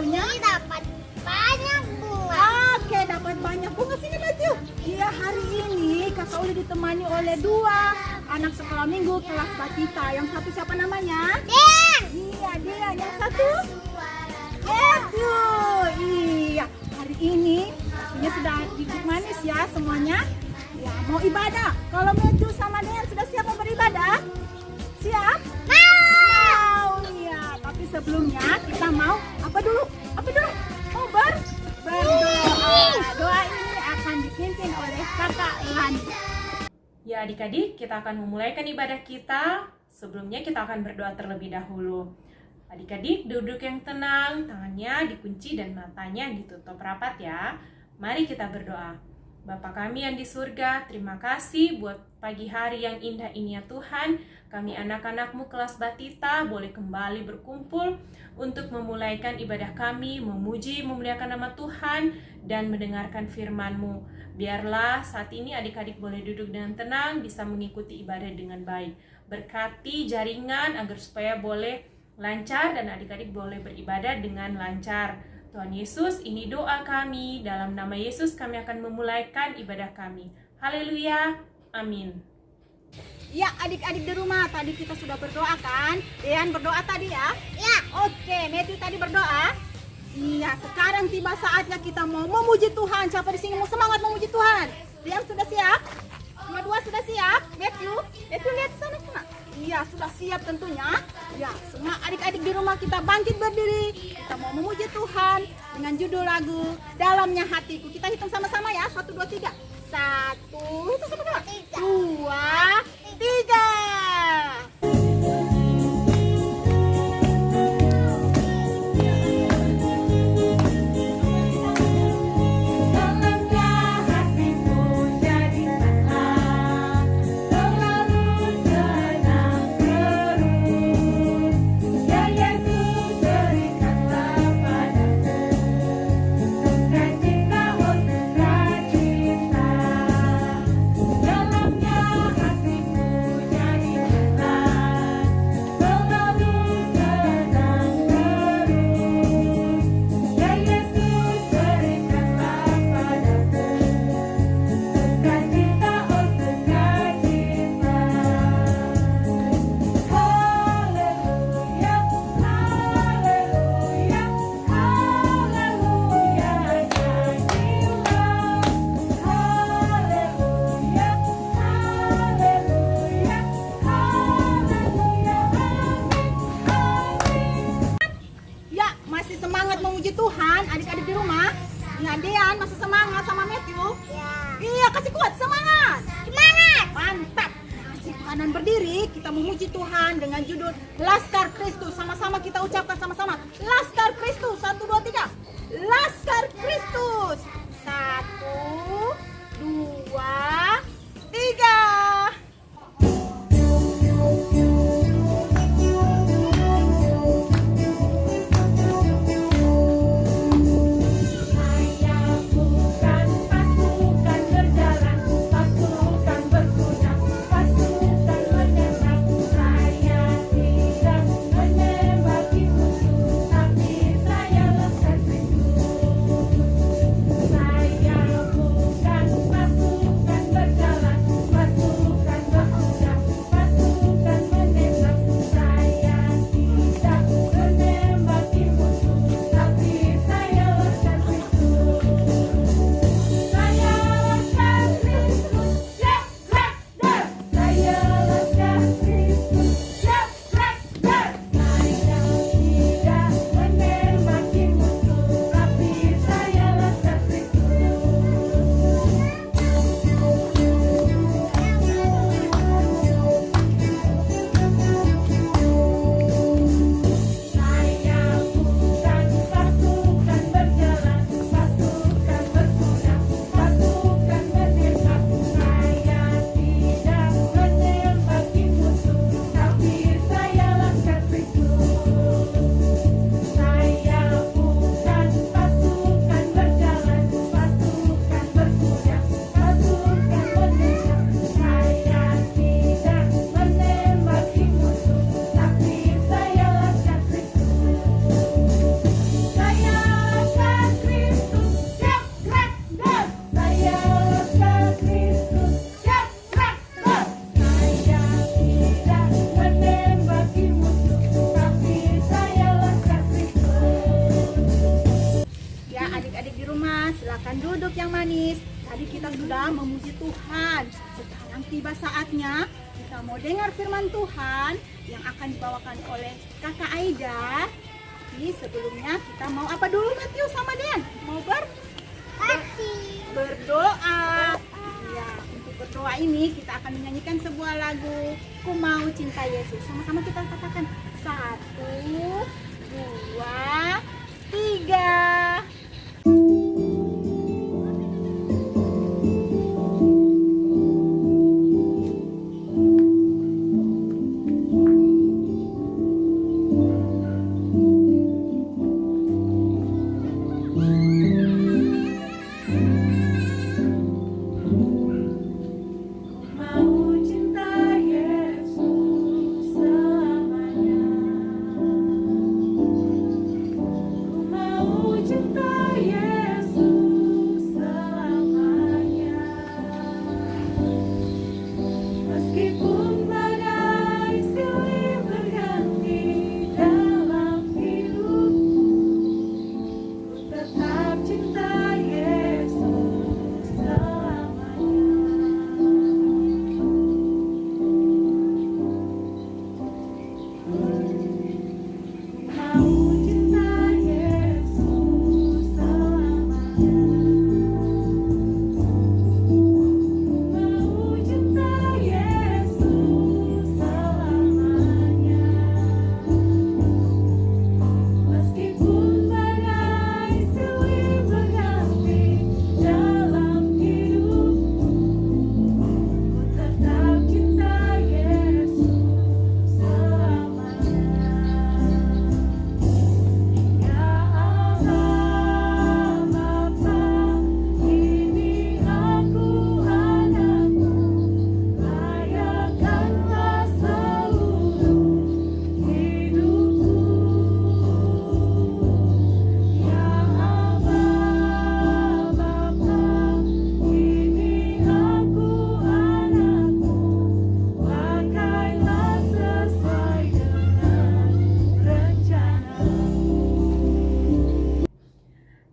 bunga? Dapat banyak bunga. Oke, dapat banyak bunga. Sini Matthew. Iya, hari ini kakak udah ditemani oleh 2 anak sekolah minggu kelas Batita. Yang satu siapa namanya? Dean. Iya, dia. Yang satu? Matthew. Iya, hari ini pastinya sudah duduk manis ya semuanya. Ya, mau ibadah. Kalau Matthew sama Dean sudah siap mau beribadah? Siap? Mau. Iya, tapi sebelumnya kita mau apa dulu? Mau berdoa. Doa ini akan dipimpin oleh Kakak Lani. Ya adik-adik, kita akan memulaikan ibadah kita. Sebelumnya kita akan berdoa terlebih dahulu. Adik-adik duduk yang tenang, tangannya dikunci dan matanya ditutup rapat ya. Mari kita berdoa. Bapa kami yang di surga, terima kasih buat pagi hari yang indah ini ya Tuhan. Kami anak-anak-Mu kelas Batita boleh kembali berkumpul untuk memulaikan ibadah kami, memuji, memuliakan nama Tuhan, dan mendengarkan firman-Mu. Biarlah saat ini adik-adik boleh duduk dengan tenang, bisa mengikuti ibadah dengan baik. Berkati jaringan agar supaya boleh lancar dan adik-adik boleh beribadah dengan lancar. Tuhan Yesus, ini doa kami. Dalam nama Yesus kami akan memulaikan ibadah kami. Haleluya. Amin. Ya, adik-adik di rumah, tadi kita sudah berdoa kan? Dean berdoa tadi ya? Ya. Oke, Matthew tadi berdoa. Iya, sekarang tiba saatnya kita mau memuji Tuhan. Siapa di sini mau semangat memuji Tuhan? Dean sudah siap? Dua sudah siap? Matthew lihat sana. Iya, sudah siap tentunya. Ya, semua adik-adik di rumah kita bangkit berdiri. Kita mau memuji Tuhan dengan judul lagu Dalamnya Hatiku. Kita hitung sama-sama ya. 1, 2, 3. 1, itu sama-sama. 2, 3. Tuhan, adik-adik di rumah. Ya, Dean masih semangat sama Matthew. Ya. Iya, kasih kuat, semangat. Semangat. Mantap. Masih kanan berdiri, kita memuji Tuhan dengan judul Laskar Kristus. Sama-sama kita ucapkan sama-sama. Laskar Kristus. 1, 2, 3. Laskar Kristus. 1, 2, 3. manis. Tadi kita sudah memuji Tuhan. Sekarang tiba saatnya kita mau dengar firman Tuhan yang akan dibawakan oleh Kakak Aida. Tapi sebelumnya kita mau apa dulu Matthew sama Den? Mau berdoa. Ya, untuk berdoa ini kita akan menyanyikan sebuah lagu Ku Mau Cinta Yesus. Sama-sama kita katakan 1, 2, 3.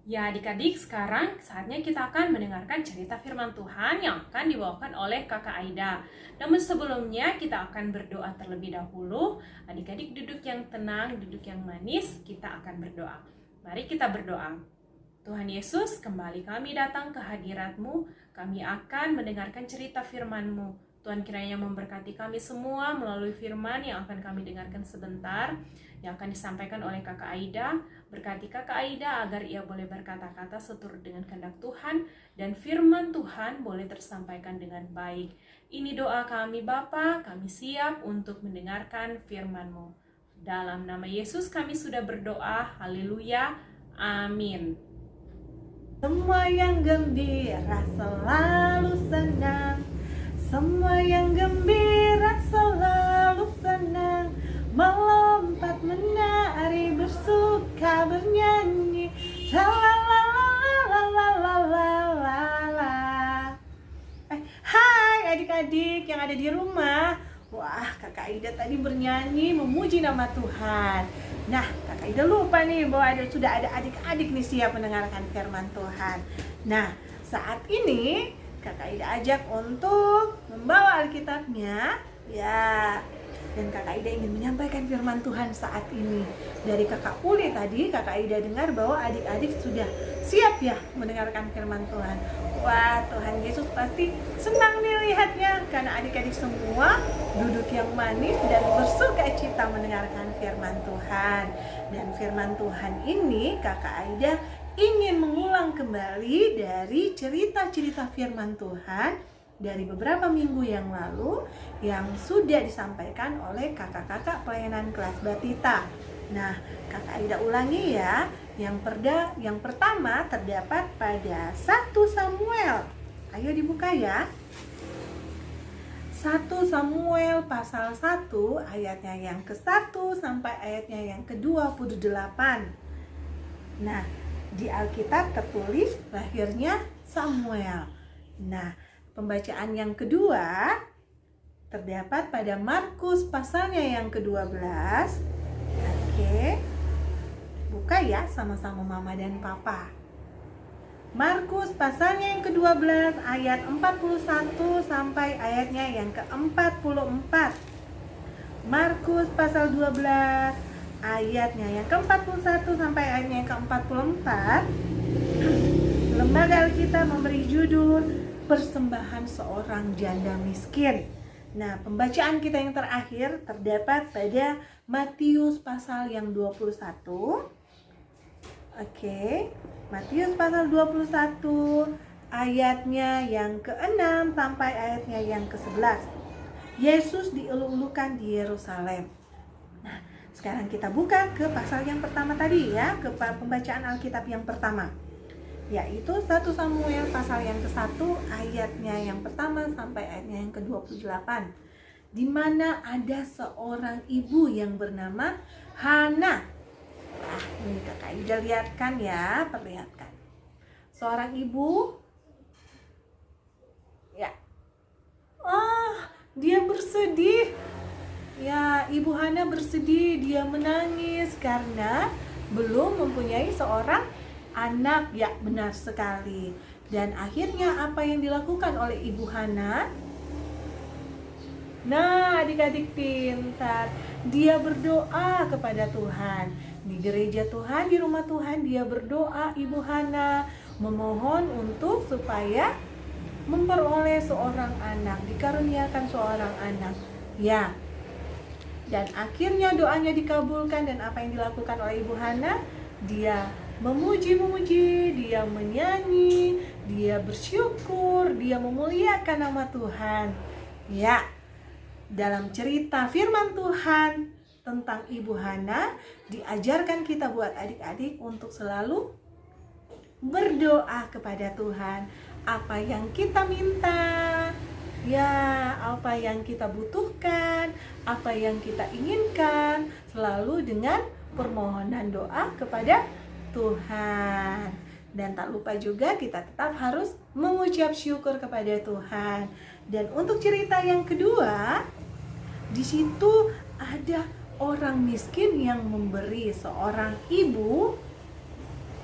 Ya adik-adik, sekarang saatnya kita akan mendengarkan cerita firman Tuhan yang akan dibawakan oleh Kakak Aida. Namun sebelumnya kita akan berdoa terlebih dahulu. Adik-adik duduk yang tenang, duduk yang manis, kita akan berdoa. Mari kita berdoa. Tuhan Yesus, kembali kami datang ke hadirat-Mu. Kami akan mendengarkan cerita firman-Mu. Tuhan kiranya memberkati kami semua melalui firman yang akan kami dengarkan sebentar, yang akan disampaikan oleh Kakak Aida. Berkati Kakak Aida agar ia boleh berkata-kata seturut dengan kehendak Tuhan, dan firman Tuhan boleh tersampaikan dengan baik. Ini doa kami Bapa, kami siap untuk mendengarkan firman-Mu. Dalam nama Yesus kami sudah berdoa, haleluya, amin. Semua yang gembira selalu senang, semua yang gembira selalu senang, melompat, menari, bersuka, bernyanyi, la. Hai adik-adik yang ada di rumah. Wah, Kakak Aida tadi bernyanyi memuji nama Tuhan. Nah, Kakak Aida lupa nih bahwa sudah ada adik-adik nih siap mendengarkan firman Tuhan. Nah, saat ini Kakak Aida ajak untuk membawa Alkitabnya, ya. Dan Kakak Aida ingin menyampaikan firman Tuhan saat ini. Dari Kakak Uli tadi, Kakak Aida dengar bahwa adik-adik sudah siap ya mendengarkan firman Tuhan. Wah, Tuhan Yesus pasti senang nih lihatnya, karena adik-adik semua duduk yang manis dan bersuka cita mendengarkan firman Tuhan. Dan firman Tuhan ini Kakak Aida ingin mengulang kembali dari cerita-cerita firman Tuhan dari beberapa minggu yang lalu yang sudah disampaikan oleh kakak-kakak pelayanan kelas Batita. Nah, Kakak Aida ulangi ya. Yang pertama terdapat pada 1 Samuel. Ayo dibuka ya. 1 Samuel pasal 1 ayatnya yang ke-1 sampai ayatnya yang ke-28. Nah, di Alkitab tertulis lahirnya Samuel. Nah, pembacaan yang kedua terdapat pada Markus pasalnya yang ke-12. Oke. Buka ya sama-sama mama dan papa. Markus pasalnya yang ke-12 ayat 41 sampai ayatnya yang ke-44. Markus pasal 12 ayatnya yang ke-41 sampai ayatnya yang ke-44. Lembaga Alkitab memberi judul Persembahan Seorang Janda Miskin. Nah, pembacaan kita yang terakhir terdapat pada Matius pasal yang 21. Oke, Matius pasal 21 ayatnya yang ke-6 sampai ayatnya yang ke-11. Yesus dieluk-elukan di Yerusalem. Nah, sekarang kita buka ke pasal yang pertama tadi ya, ke pembacaan Alkitab yang pertama, yaitu 1 Samuel pasal yang ke-1 ayatnya yang pertama sampai ayatnya yang ke-28, di mana ada seorang ibu yang bernama Hana. Nah, ini Kakak Ida lihatkan ya, perlihatkan. Seorang ibu, ya, dia bersedih. Ya, Ibu Hana bersedih, dia menangis karena belum mempunyai seorang anak. Ya, benar sekali. Dan akhirnya apa yang dilakukan oleh Ibu Hana? Nah, adik-adik pintar, dia berdoa kepada Tuhan. Di gereja Tuhan, di rumah Tuhan, dia berdoa, Ibu Hana memohon untuk supaya memperoleh seorang anak, dikaruniakan seorang anak. Ya, dan akhirnya doanya dikabulkan. Dan apa yang dilakukan oleh Ibu Hana? Dia memuji-memuji, dia menyanyi, dia bersyukur, dia memuliakan nama Tuhan. Ya, dalam cerita firman Tuhan tentang Ibu Hana, diajarkan kita buat adik-adik untuk selalu berdoa kepada Tuhan. Apa yang kita minta, ya, apa yang kita butuhkan, apa yang kita inginkan, selalu dengan permohonan doa kepada Tuhan. Dan tak lupa juga kita tetap harus mengucap syukur kepada Tuhan. Dan untuk cerita yang kedua, di situ ada orang miskin yang memberi seorang ibu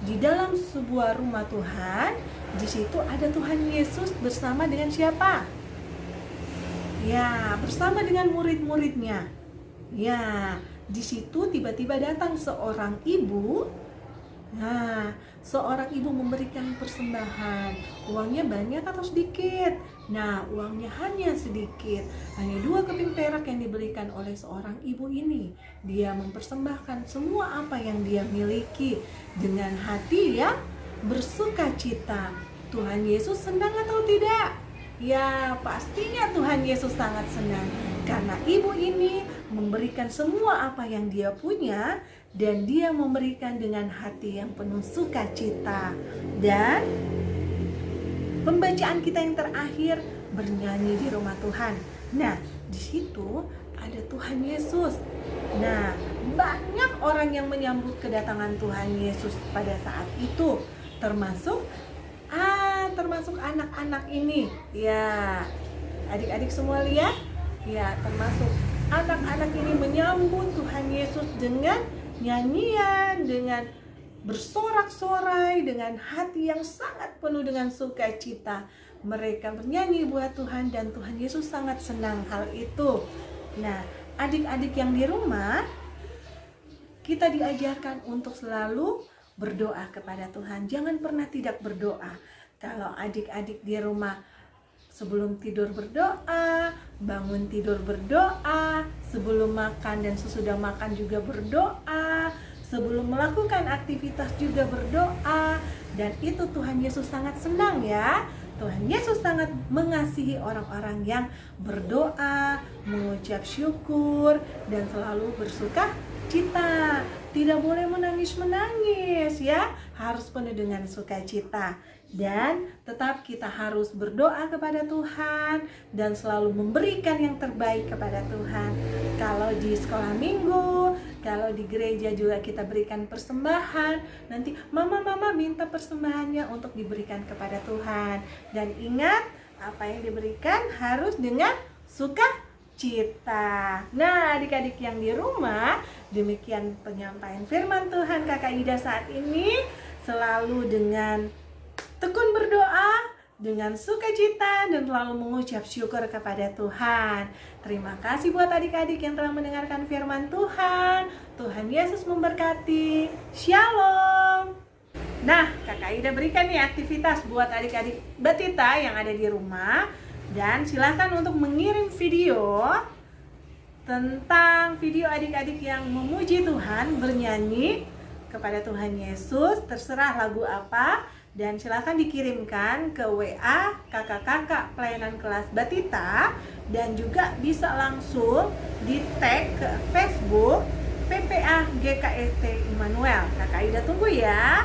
di dalam sebuah rumah Tuhan. Di situ ada Tuhan Yesus bersama dengan siapa? Ya, bersama dengan murid-muridnya. Ya, di situ tiba-tiba datang seorang ibu. Nah, seorang ibu memberikan persembahan. Uangnya banyak atau sedikit? Nah, uangnya hanya sedikit. Hanya 2 keping perak yang diberikan oleh seorang ibu ini. Dia mempersembahkan semua apa yang dia miliki dengan hati yang bersuka cita. Tuhan Yesus senang atau tidak? Ya, pastinya Tuhan Yesus sangat senang. Karena ibu ini memberikan semua apa yang dia punya, dan dia memberikan dengan hati yang penuh sukacita. Dan pembacaan kita yang terakhir, bernyanyi di rumah Tuhan. Nah, di situ ada Tuhan Yesus. Nah, banyak orang yang menyambut kedatangan Tuhan Yesus pada saat itu, termasuk anak-anak ini. Ya, adik-adik semua lihat. Ya, termasuk anak-anak ini menyambut Tuhan Yesus dengan nyanyian, dengan bersorak-sorai, dengan hati yang sangat penuh dengan sukacita. Mereka bernyanyi buat Tuhan, dan Tuhan Yesus sangat senang hal itu. Nah, adik-adik yang di rumah, kita diajarkan untuk selalu berdoa kepada Tuhan. Jangan pernah tidak berdoa. Kalau adik-adik di rumah sebelum tidur berdoa, bangun tidur berdoa, sebelum makan dan sesudah makan juga berdoa, sebelum melakukan aktivitas juga berdoa. Dan itu Tuhan Yesus sangat senang ya. Tuhan Yesus sangat mengasihi orang-orang yang berdoa, mengucap syukur, dan selalu bersuka cita. Tidak boleh menangis-menangis ya, harus penuh dengan sukacita. Dan tetap kita harus berdoa kepada Tuhan dan selalu memberikan yang terbaik kepada Tuhan. Kalau di sekolah minggu, kalau di gereja juga kita berikan persembahan. Nanti mama minta persembahannya untuk diberikan kepada Tuhan. Dan ingat, apa yang diberikan harus dengan sukacita. Nah, adik-adik yang di rumah, demikian penyampaian firman Tuhan Kakak Ida saat ini. Selalu dengan tekun berdoa dengan sukacita dan selalu mengucap syukur kepada Tuhan. Terima kasih buat adik-adik yang telah mendengarkan firman Tuhan. Tuhan Yesus memberkati. Shalom. Nah, Kakak Ida berikan nih aktivitas buat adik-adik Batita yang ada di rumah. Dan silakan untuk mengirim video tentang video adik-adik yang memuji Tuhan, bernyanyi kepada Tuhan Yesus, terserah lagu apa. Dan silakan dikirimkan ke WA kakak-kakak pelayanan kelas Batita. Dan juga bisa langsung di tag ke Facebook PPA GKST Immanuel. Kakak Ida tunggu ya.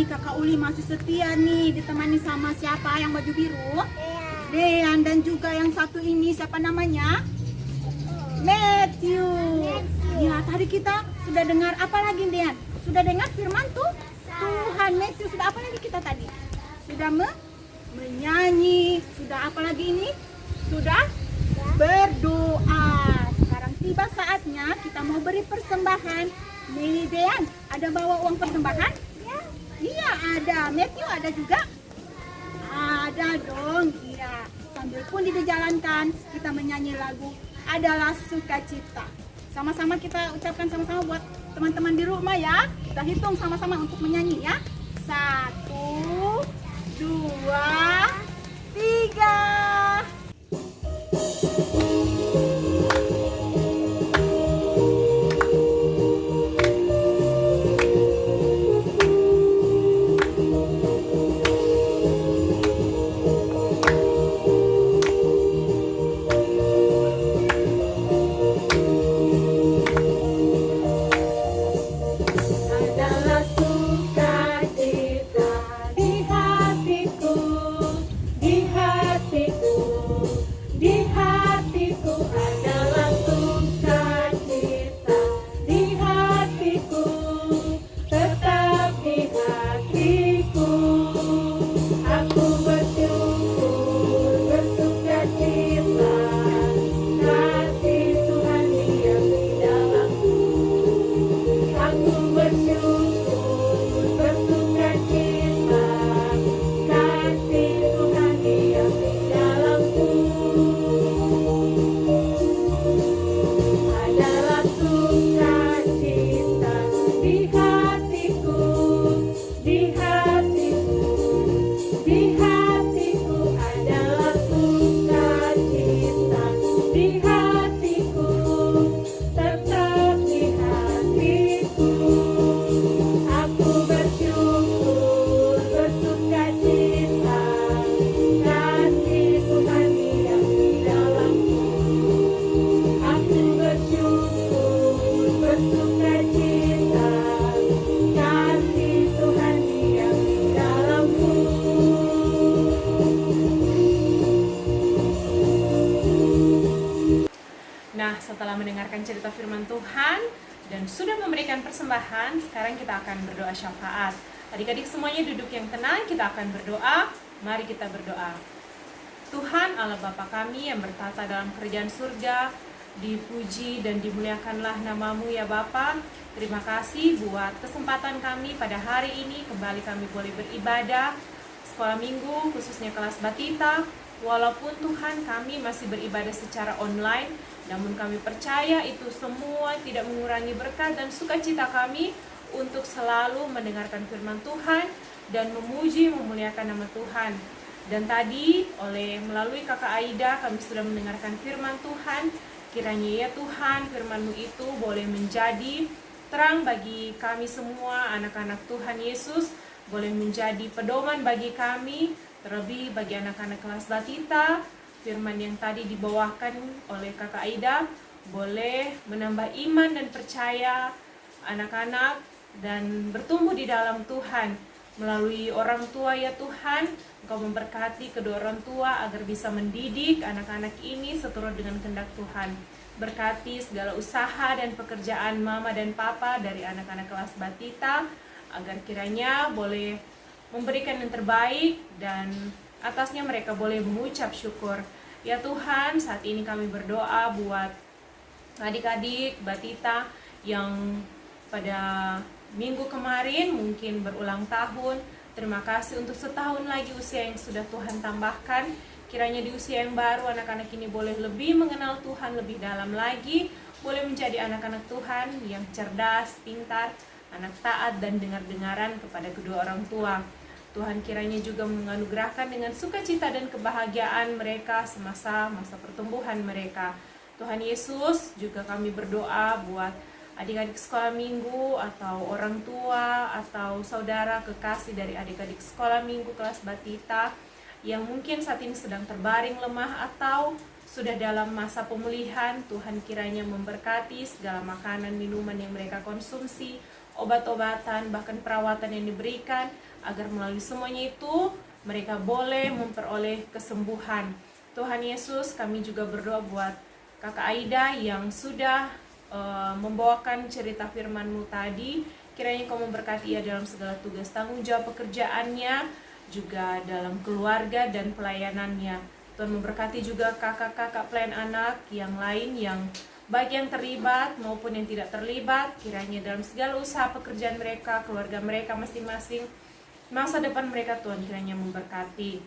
Kakak Uli masih setia nih ditemani sama siapa yang baju biru? Dean. Dan juga yang satu ini siapa namanya? Matthew. Ya, tadi kita sudah dengar apa lagi, Dean? Sudah dengar firman Tuhan. Matthew, sudah apa lagi kita tadi? Sudah menyanyi. Sudah apa lagi ini? Sudah berdoa. Sekarang tiba saatnya kita mau beri persembahan. Nih, Dean, ada bawa uang persembahan? Iya ada. Matthew ada juga? Ada dong. Iya. Sambil pun dijalankan kita menyanyi lagu Adalah Sukacita. Sama-sama kita ucapkan sama-sama buat teman-teman di rumah ya. Kita hitung sama-sama untuk menyanyi ya. 1, 2, 3. Setelah mendengarkan cerita firman Tuhan dan sudah memberikan persembahan, sekarang kita akan berdoa syafaat. Adik-adik semuanya duduk yang tenang, kita akan berdoa. Mari kita berdoa. Tuhan Allah Bapa kami yang bertata dalam kerajaan surga, dipuji dan dimuliakanlah namamu ya Bapa. Terima kasih buat kesempatan kami pada hari ini, kembali kami boleh beribadah sekolah minggu, khususnya kelas Batita. Walaupun Tuhan kami masih beribadah secara online, namun kami percaya itu semua tidak mengurangi berkat dan sukacita kami untuk selalu mendengarkan firman Tuhan dan memuji memuliakan nama Tuhan. Dan tadi melalui Kakak Aida kami sudah mendengarkan firman Tuhan. Kiranya ya Tuhan, firman-Mu itu boleh menjadi terang bagi kami semua anak-anak Tuhan Yesus, boleh menjadi pedoman bagi kami, terlebih bagi anak-anak kelas Batita. Firman yang tadi dibawakan oleh Kakak Aida boleh menambah iman dan percaya anak-anak dan bertumbuh di dalam Tuhan. Melalui orang tua ya Tuhan, Engkau memberkati kedua orang tua agar bisa mendidik anak-anak ini seturut dengan kehendak Tuhan. Berkati segala usaha dan pekerjaan mama dan papa dari anak-anak kelas Batita, agar kiranya boleh memberikan yang terbaik dan atasnya mereka boleh mengucap syukur. Ya Tuhan, saat ini kami berdoa buat adik-adik Batita yang pada minggu kemarin mungkin berulang tahun. Terima kasih untuk setahun lagi usia yang sudah Tuhan tambahkan. Kiranya di usia yang baru anak-anak ini boleh lebih mengenal Tuhan lebih dalam lagi, boleh menjadi anak-anak Tuhan yang cerdas, pintar, anak taat dan dengar-dengaran kepada kedua orang tua. Tuhan kiranya juga menganugerahkan dengan sukacita dan kebahagiaan mereka semasa masa pertumbuhan mereka. Tuhan Yesus, juga kami berdoa buat adik-adik sekolah minggu atau orang tua atau saudara kekasih dari adik-adik sekolah minggu kelas Batita yang mungkin saat ini sedang terbaring lemah atau sudah dalam masa pemulihan. Tuhan kiranya memberkati segala makanan, minuman yang mereka konsumsi, obat-obatan, bahkan perawatan yang diberikan, agar melalui semuanya itu mereka boleh memperoleh kesembuhan. Tuhan Yesus, kami juga berdoa buat Kakak Aida yang sudah membawakan cerita firman-Mu tadi. Kiranya Kau memberkati ia dalam segala tugas tanggung jawab pekerjaannya, juga dalam keluarga dan pelayanannya. Tuhan memberkati juga kakak-kakak pelayan anak yang lain, yang baik yang terlibat maupun yang tidak terlibat. Kiranya dalam segala usaha pekerjaan mereka, keluarga mereka masing-masing, masa depan mereka Tuhan kiranya memberkati.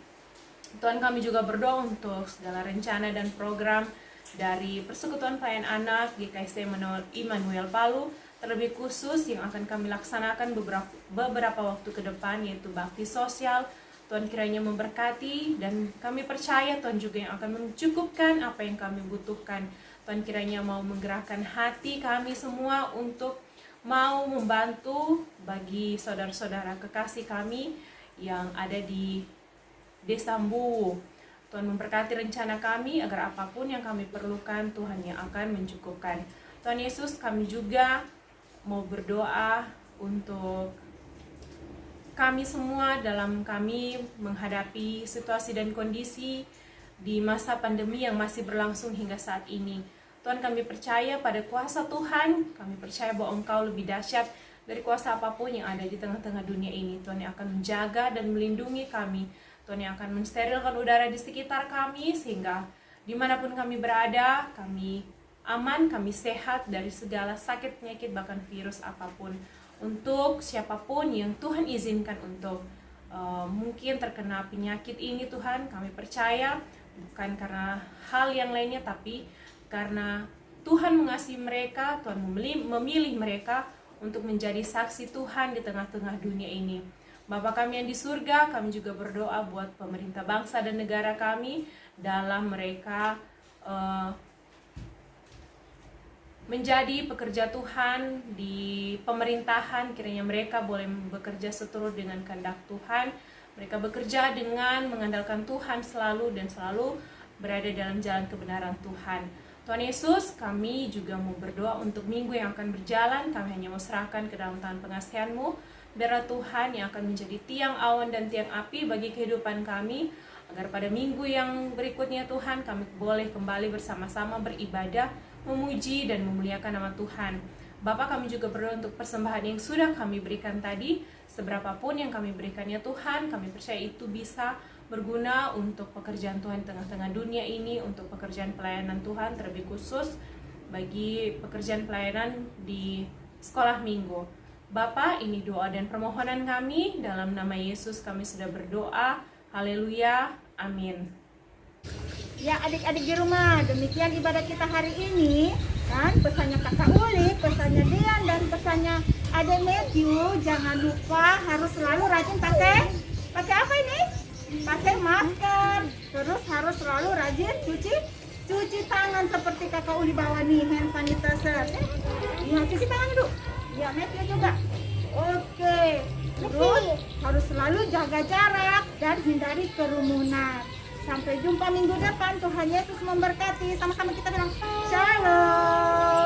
Tuhan, kami juga berdoa untuk segala rencana dan program dari Persekutuan Pelayan Anak GKST Immanuel Palu, terlebih khusus yang akan kami laksanakan beberapa waktu ke depan, yaitu bakti sosial. Tuhan kiranya memberkati dan kami percaya Tuhan juga yang akan mencukupkan apa yang kami butuhkan. Tuhan kiranya mau menggerakkan hati kami semua untuk mau membantu bagi saudara-saudara kekasih kami yang ada di Desa Mbuwu. Tuhan memberkati rencana kami agar apapun yang kami perlukan Tuhan yang akan mencukupkan. Tuhan Yesus, kami juga mau berdoa untuk kami semua dalam kami menghadapi situasi dan kondisi di masa pandemi yang masih berlangsung hingga saat ini. Tuhan, kami percaya pada kuasa Tuhan, kami percaya bahwa Engkau lebih dahsyat dari kuasa apapun yang ada di tengah-tengah dunia ini. Tuhan yang akan menjaga dan melindungi kami. Tuhan yang akan mensterilkan udara di sekitar kami, sehingga dimanapun kami berada, kami aman, kami sehat dari segala sakit, penyakit, bahkan virus apapun. Untuk siapapun yang Tuhan izinkan untuk mungkin terkena penyakit ini, Tuhan, kami percaya bukan karena hal yang lainnya, tapi karena Tuhan mengasihi mereka. Tuhan memilih mereka untuk menjadi saksi Tuhan di tengah-tengah dunia ini. Bapa kami yang di surga, kami juga berdoa buat pemerintah bangsa dan negara kami dalam mereka menjadi pekerja Tuhan di pemerintahan. Kiranya mereka boleh bekerja seturut dengan kehendak Tuhan. Mereka bekerja dengan mengandalkan Tuhan selalu dan selalu berada dalam jalan kebenaran Tuhan. Tuhan Yesus, kami juga mau berdoa untuk minggu yang akan berjalan. Kami hanya mau serahkan ke dalam tangan pengasihan-Mu. Biarlah Tuhan yang akan menjadi tiang awan dan tiang api bagi kehidupan kami, agar pada minggu yang berikutnya Tuhan, kami boleh kembali bersama-sama beribadah, memuji dan memuliakan nama Tuhan. Bapa, kami juga berdoa untuk persembahan yang sudah kami berikan tadi. Seberapapun yang kami berikannya Tuhan, kami percaya itu bisa berguna untuk pekerjaan Tuhan di tengah-tengah dunia ini, untuk pekerjaan pelayanan Tuhan, terlebih khusus bagi pekerjaan pelayanan di sekolah minggu. Bapa, ini doa dan permohonan kami, dalam nama Yesus kami sudah berdoa. Haleluya, amin. Ya adik-adik di rumah, demikian ibadah kita hari ini. Kan pesannya kakak Uli, pesannya Dian, dan pesannya adik Matthew. Jangan lupa harus selalu rajin pakai apa ini? Pakai masker. Terus harus selalu rajin cuci tangan seperti kakak Uli bawa nih, hand sanitizer. Ya, cuci tangan dulu. Ya, Matthew juga. Oke. Terus harus selalu jaga jarak dan hindari kerumunan. Sampai jumpa minggu depan. Tuhan Yesus memberkati. Sama-sama kita bilang Shalom.